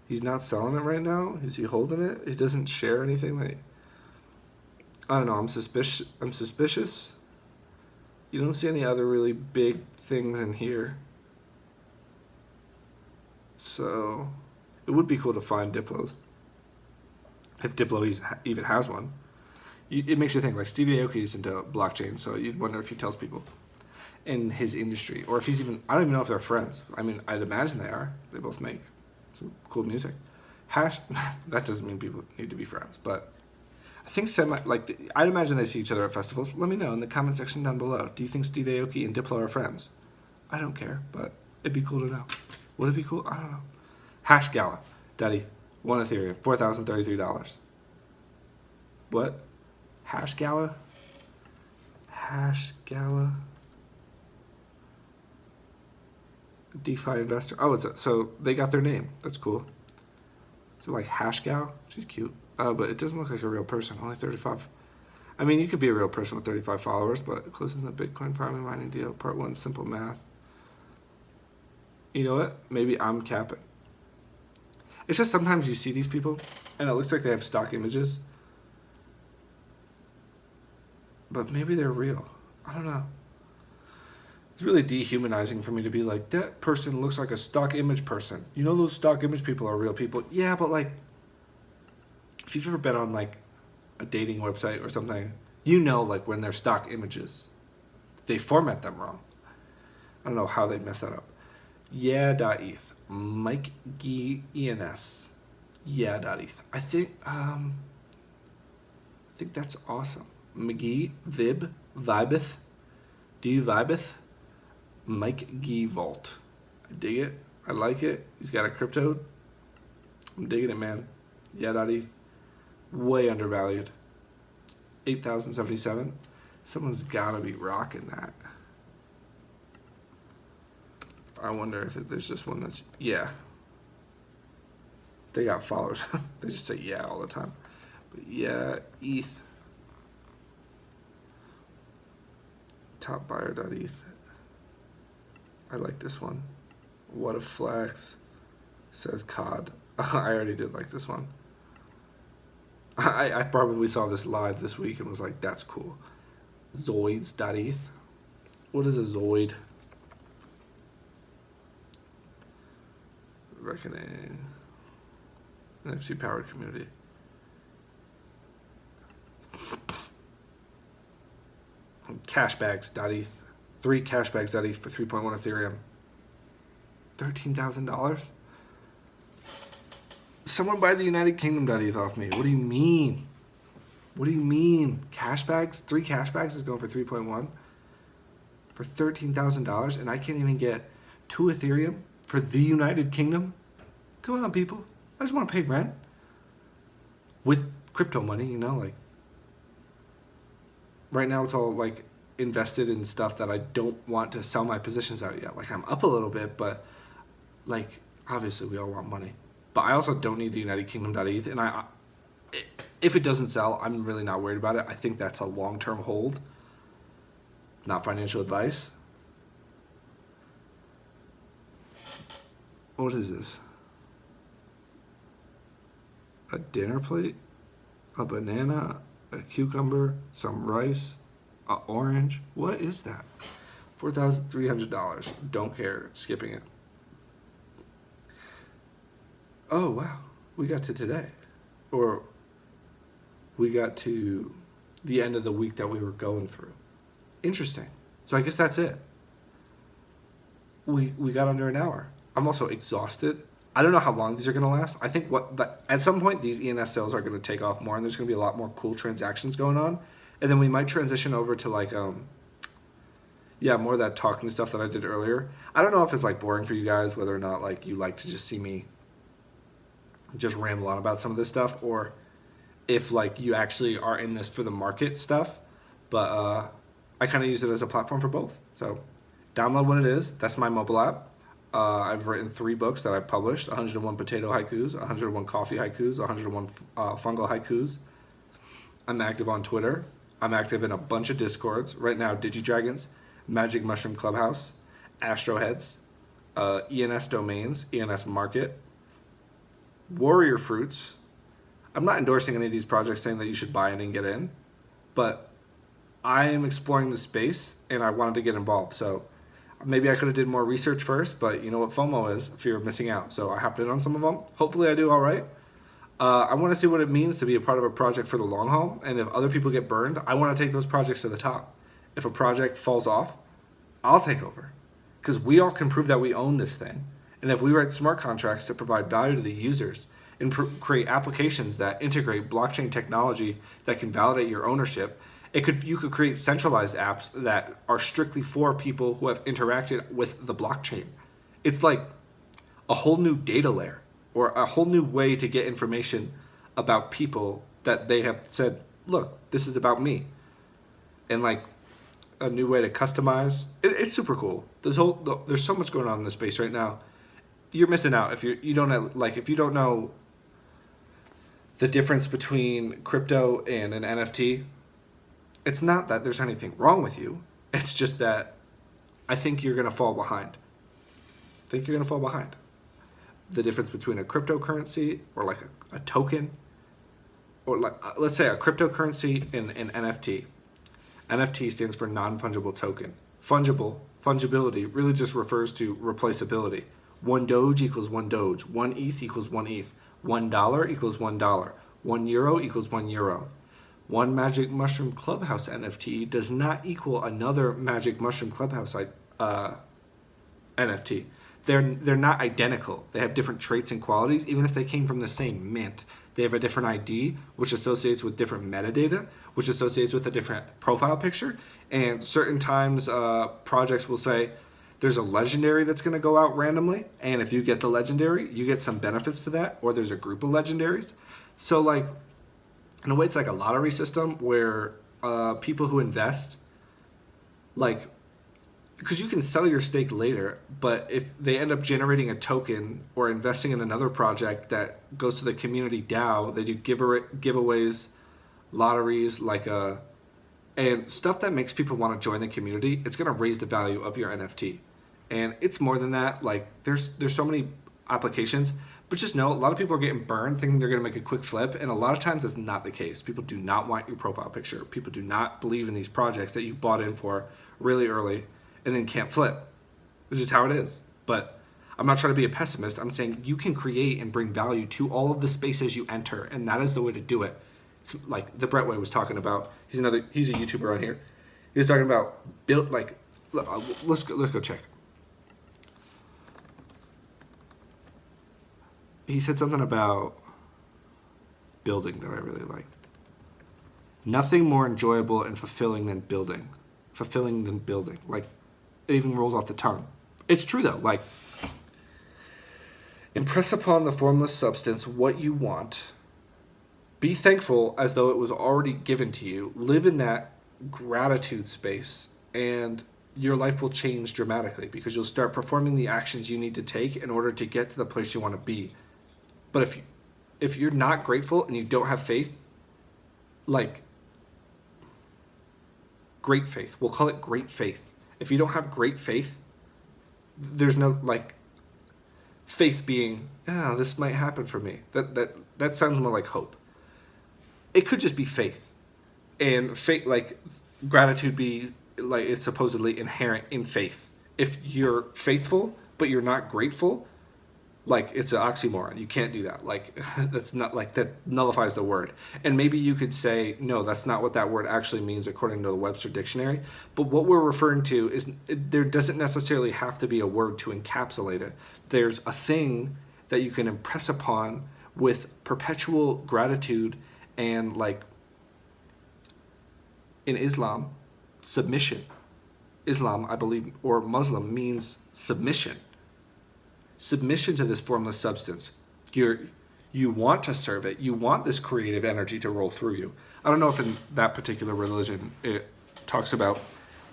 He's not selling it right now? Is he holding it? He doesn't share anything that... I don't know, I'm suspicious. You don't see any other really big things in here. So, it would be cool to find Diplos. If Diplo even has one. It makes you think, like, Steve Aoki's into blockchain, so you'd wonder if he tells people in his industry, or if he's even, I don't even know if they're friends. I mean, I'd imagine they are. They both make some cool music. Hash, that doesn't mean people need to be friends, but I think I'd imagine they see each other at festivals. Let me know in the comment section down below. Do you think Steve Aoki and Diplo are friends? I don't care, but it'd be cool to know. Would it be cool? I don't know. Hash Gala, Daddy, 1 Ethereum, $4,033. What? Hash Gala? Hash Gala? DeFi investor. Oh, so they got their name. That's cool. So like Hash Gal? She's cute. But it doesn't look like a real person. Only 35. I mean, you could be a real person with 35 followers, but closing the Bitcoin farming mining deal. Part 1, simple math. You know what? Maybe I'm capping. It's just sometimes you see these people, and it looks like they have stock images. But maybe they're real. I don't know. It's really dehumanizing for me to be like, that person looks like a stock image person. You know those stock image people are real people? Yeah, but like, if you've ever been on like a dating website or something, you know like when they're stock images, they format them wrong. I don't know how they mess that up. Yeah.eth. Mike G. ENS. Yeah.eth. I think that's awesome. McGee, Vibeth. Do you Vibeth? Mike G. Vault. I dig it. I like it. He's got a crypto. I'm digging it, man. Yeah.eth. Way undervalued. 8,077. Someone's gotta be rocking that. I wonder if there's just one that's, yeah. They got followers. They just say yeah all the time. But yeah, ETH. Top buyer.eth. I like this one. What a flex. Says COD. I already did like this one. I probably saw this live this week and was like, that's cool. Zoids.eth. What is a Zoid? Reckoning. NFC powered community. Cashbags.eth. 3 cashbags.eth for 3.1 Ethereum. $13,000? Someone buy the United Kingdom.eth off me. What do you mean? What do you mean? Cashbags? 3 cashbags is going for 3.1 for $13,000, and I can't even get 2 Ethereum for the United Kingdom? Come on, people. I just want to pay rent with crypto money, you know, like right now it's all like invested in stuff that I don't want to sell my positions out yet. Like I'm up a little bit, but like obviously we all want money. But I also don't need the United Kingdom.eth, and if it doesn't sell, I'm really not worried about it. I think that's a long-term hold, not financial advice. What is this? A dinner plate, a banana, a cucumber, some rice, an orange. What is that? $4,300. Don't care. Skipping it. Oh, wow. We got to today. Or we got to the end of the week that we were going through. Interesting. So I guess that's it. We got under an hour. I'm also exhausted. I don't know how long these are going to last. I think at some point these ENS sales are going to take off more, and there's going to be a lot more cool transactions going on, and then we might transition over to like more of that talking stuff that I did earlier. I don't know if it's like boring for you guys, whether or not like you like to just see me just ramble on about some of this stuff, or if like you actually are in this for the market stuff. But I kind of use it as a platform for both. So download what it is. That's my mobile app. I've written 3 books that I've published: 101 potato haikus, 101 coffee haikus, 101 fungal haikus. I'm active on Twitter. I'm active in a bunch of Discords. Right now, DigiDragons, Magic Mushroom Clubhouse, Astroheads, ENS Domains, ENS Market, Warrior Fruits. I'm not endorsing any of these projects saying that you should buy in and get in, but I am exploring the space and I wanted to get involved. So maybe I could have did more research first, but you know what FOMO is, fear of missing out. So I hopped in on some of them. Hopefully I do all right. I want to see what it means to be a part of a project for the long haul. And if other people get burned, I want to take those projects to the top. If a project falls off, I'll take over. Because we all can prove that we own this thing. And if we write smart contracts that provide value to the users and create applications that integrate blockchain technology that can validate your ownership, you could create centralized apps that are strictly for people who have interacted with the blockchain. It's like a whole new data layer or a whole new way to get information about people that they have said, look, this is about me. And like a new way to customize. It's super cool. There's so much going on in this space right now. You're missing out if you don't know the difference between crypto and an NFT. It's not that there's anything wrong with you. It's just that I think you're going to fall behind. The difference between a cryptocurrency or like a token, or like let's say a cryptocurrency and an NFT. NFT stands for non-fungible token. Fungibility really just refers to replaceability. 1 Doge equals 1 Doge. 1 ETH equals 1 ETH. $1 equals $1. 1 euro equals 1 euro. One Magic Mushroom Clubhouse NFT does not equal another Magic Mushroom Clubhouse NFT. They're not identical. They have different traits and qualities, even if they came from the same mint. They have a different ID, which associates with different metadata, which associates with a different profile picture. And certain times, projects will say, there's a legendary that's going to go out randomly, and if you get the legendary, you get some benefits to that, or there's a group of legendaries. So, like, in a way, it's like a lottery system where people who invest, like, because you can sell your stake later, but if they end up generating a token or investing in another project that goes to the community DAO, they do giveaways, lotteries, and stuff that makes people want to join the community. It's going to raise the value of your NFT. And it's more than that. Like, there's so many applications, But just know, a lot of people are getting burned thinking they're going to make a quick flip, and a lot of times that's not the case. People do not want your profile picture. People do not believe in these projects that you bought in for really early and then can't flip. It's just how it is. But I'm not trying to be a pessimist. I'm saying you can create and bring value to all of the spaces you enter, and that is the way to do it. It's like the Brett Way was talking about. He's a YouTuber on here. He was talking about built like. Let's go check. He said something about building that I really like. Nothing more enjoyable and fulfilling than building. Fulfilling than building. Like, it even rolls off the tongue. It's true though. Like, impress upon the formless substance what you want. Be thankful as though it was already given to you. Live in that gratitude space, and your life will change dramatically because you'll start performing the actions you need to take in order to get to the place you want to be. But if you're not grateful and you don't have faith, like great faith, we'll call it great faith. If you don't have great faith, there's no like faith being, this might happen for me. That sounds more like hope. It could just be faith. And faith, like gratitude be like is supposedly inherent in faith. If you're faithful but you're not grateful, like it's an oxymoron. You can't do that. Like that's not like that nullifies the word. And maybe you could say, no, that's not what that word actually means according to the Webster Dictionary. But what we're referring to is there doesn't necessarily have to be a word to encapsulate it. There's a thing that you can impress upon with perpetual gratitude and like in Islam, submission. Islam, I believe, or Muslim means submission. Submission to this formless substance. You want to serve it. You want this creative energy to roll through you. I don't know if in that particular religion it talks about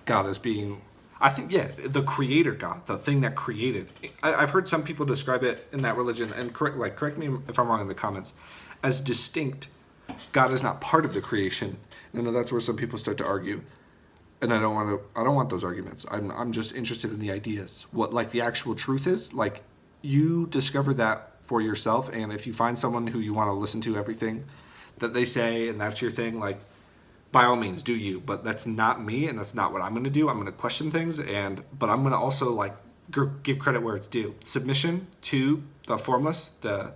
God as being, I think, the creator God, the thing that created. I've heard some people describe it in that religion, and correct me if I'm wrong in the comments, as distinct. God is not part of the creation. And I know that's where some people start to argue. And I don't want those arguments. I'm just interested in the ideas. What like the actual truth is, like you discover that for yourself, and if you find someone who you want to listen to everything that they say and that's your thing, like by all means do you, but that's not me and that's not what I'm going to do. I'm going to question things, but I'm going to also like give credit where it's due. Submission to the formless, the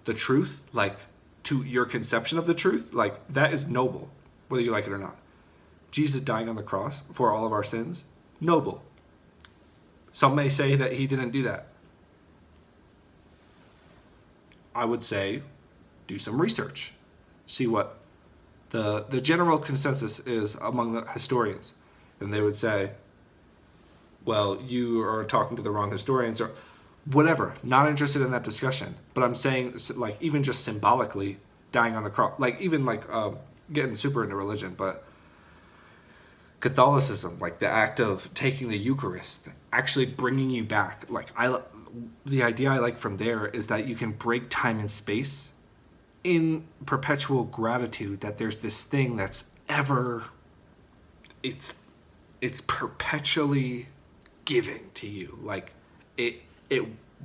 truth, like to your conception of the truth, like that is noble, whether you like it or not. Jesus dying on the cross for all of our sins, noble. Some may say that he didn't do that. I would say do some research. See what the general consensus is among the historians. And they would say, well, you are talking to the wrong historians or whatever. Not interested in that discussion. But I'm saying, like, even just symbolically dying on the cross, like even like getting super into religion, but Catholicism, like the act of taking the Eucharist, actually bringing you back. Like the idea I like from there is that you can break time and space in perpetual gratitude that there's this thing that's it's perpetually giving to you. Like it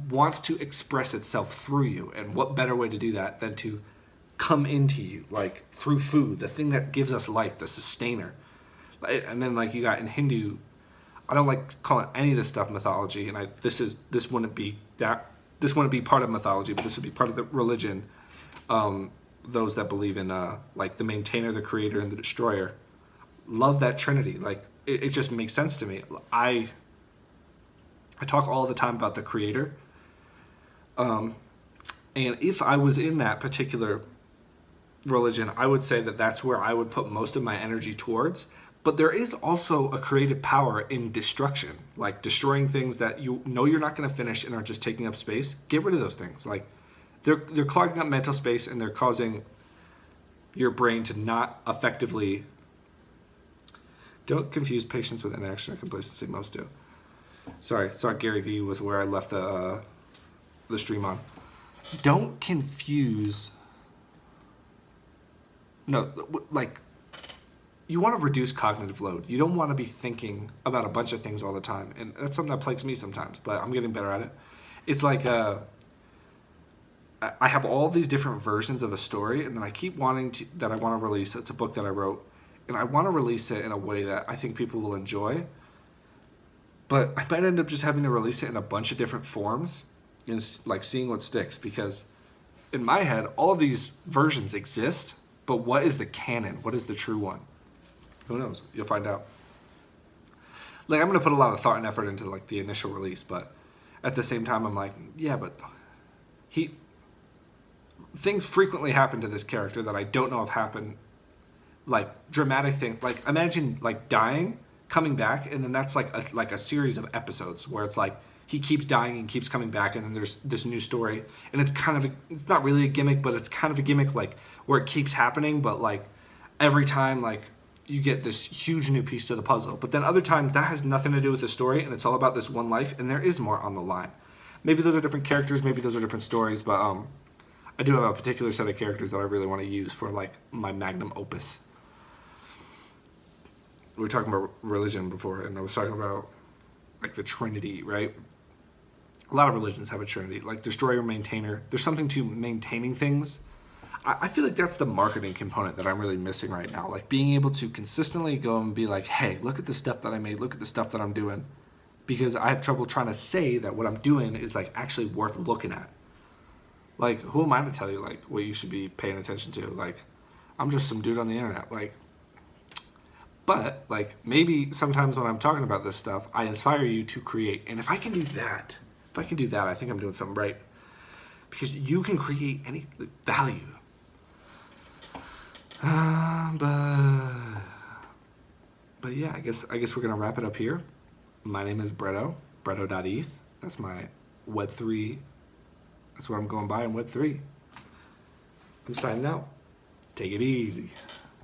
wants to express itself through you. And what better way to do that than to come into you, like through food, the thing that gives us life, the sustainer. And then like you got in Hindu, I don't like calling any of this stuff mythology, and this wouldn't be part of mythology, but this would be part of the religion. Those that believe in like the maintainer, the creator, and the destroyer, love that trinity. Like it just makes sense to me. I talk all the time about the creator, and if I was in that particular religion, I would say that that's where I would put most of my energy towards. But there is also a creative power in destruction, like destroying things that you know you're not going to finish and are just taking up space. Get rid of those things. Like they're clogging up mental space, and they're causing your brain to not effectively. Don't confuse patience with inaction or complacency. Most do. Sorry, Gary Vee was where I left the stream on. Don't confuse. No, like. You want to reduce cognitive load. You don't want to be thinking about a bunch of things all the time. And that's something that plagues me sometimes, but I'm getting better at it. It's like I have all these different versions of a story, and then I keep wanting to that I want to release. It's a book that I wrote, and I want to release it in a way that I think people will enjoy. But I might end up just having to release it in a bunch of different forms, and like seeing what sticks. Because in my head, all of these versions exist, but what is the canon? What is the true one? Who knows? You'll find out. Like, I'm gonna put a lot of thought and effort into like the initial release, but at the same time, I'm like, yeah, but he things frequently happen to this character that I don't know if happen, like dramatic thing. Like, imagine like dying, coming back, and then that's like a series of episodes where it's like he keeps dying and keeps coming back, and then there's this new story, and it's kind of it's not really a gimmick, but it's kind of a gimmick, like where it keeps happening, but like every time like you get this huge new piece to the puzzle. But then other times that has nothing to do with the story, and it's all about this one life, and there is more on the line. Maybe those are different characters, maybe those are different stories, but I do have a particular set of characters that I really want to use for like my magnum opus. We were talking about religion before, and I was talking about like the Trinity, right? A lot of religions have a Trinity, like destroyer, maintainer. There's something to maintaining things. I feel like that's the marketing component that I'm really missing right now. Like being able to consistently go and be like, hey, look at the stuff that I made, look at the stuff that I'm doing. Because I have trouble trying to say that what I'm doing is like actually worth looking at. Like, who am I to tell you like what you should be paying attention to? Like, I'm just some dude on the internet. Like, but like maybe sometimes when I'm talking about this stuff, I inspire you to create. And if I can do that, I think I'm doing something right. Because you can create any value. But yeah, I guess we're gonna wrap it up here. My name is Bretto.eth. That's my Web3. That's what I'm going by in Web3. I'm signing out. Take it easy.